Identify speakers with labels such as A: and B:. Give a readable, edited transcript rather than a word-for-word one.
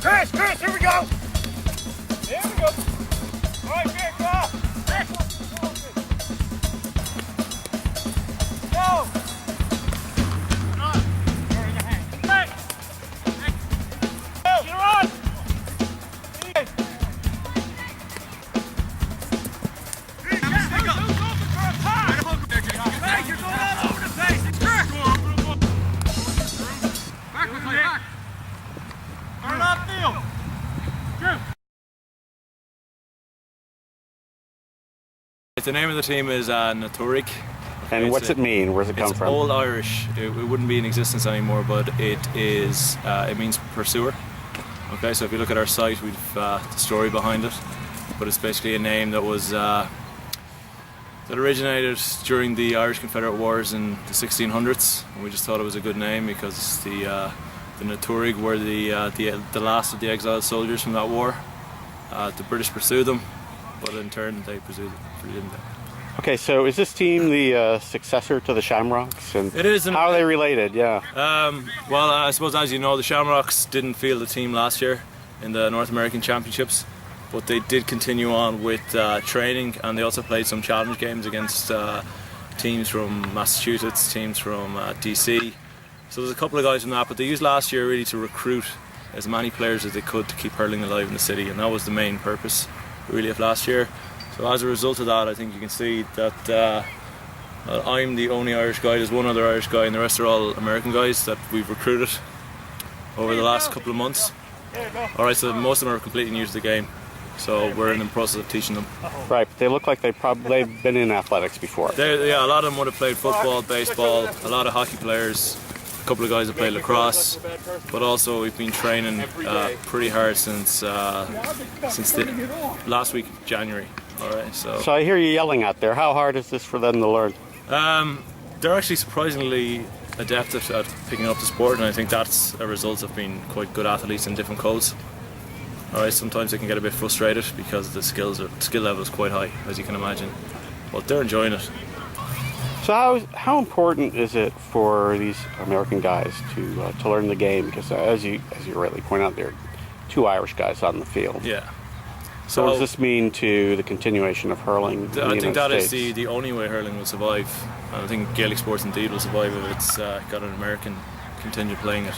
A: Chris, here we go!
B: Here we go. All right, Jake, go! Go! You're on!
C: The name of the team is Na Toraidhe.
D: And what's it mean? Where's it come
C: It's
D: from?
C: Old Irish. It wouldn't be in existence anymore, but it is. It means pursuer. Okay, so if you look at our site, we've the story behind it. But it's basically a name that was that originated during the Irish Confederate Wars in the 1600s. And we just thought it was a good name because the Na Toraidhe were the last of the exiled soldiers from that war. The British pursued them, but in turn they pursued them.
D: Okay, so is this team the successor to the Shamrocks? And
C: it is.
D: How are they related? Yeah.
C: Well, I suppose as you know, the Shamrocks didn't field the team last year in the North American Championships, but they did continue on with training, and they also played some challenge games against teams from Massachusetts, teams from DC. So there's a couple of guys from that, but they used last year really to recruit as many players as they could to keep hurling alive in the city, and that was the main purpose really of last year. So as a result of that, I think you can see that I'm the only Irish guy. There's one other Irish guy, and the rest are all American guys that we've recruited over the last couple of months. All right, so most of them are completely new to the game, so we're in the process of teaching them.
D: Right, but they look like they've been in athletics before.
C: Yeah, a lot of them would have played football, baseball, a lot of hockey players, a couple of guys that play lacrosse, but also we've been training pretty hard since the last week of January. All right, so
D: I hear you yelling out there. How hard is this for them to learn?
C: They're actually surprisingly adept at picking up the sport, and I think that's a result of being quite good athletes in different codes. All right, sometimes they can get a bit frustrated because the skill level is quite high, as you can imagine, but they're enjoying it.
D: So how important is it for these American guys to learn the game? Because as you rightly point out, there are two Irish guys on the field.
C: Yeah.
D: So what does this mean to the continuation of hurling in the United
C: States? I think that is the only way hurling will survive. I think Gaelic sports indeed will survive if it's got an American contingent playing it.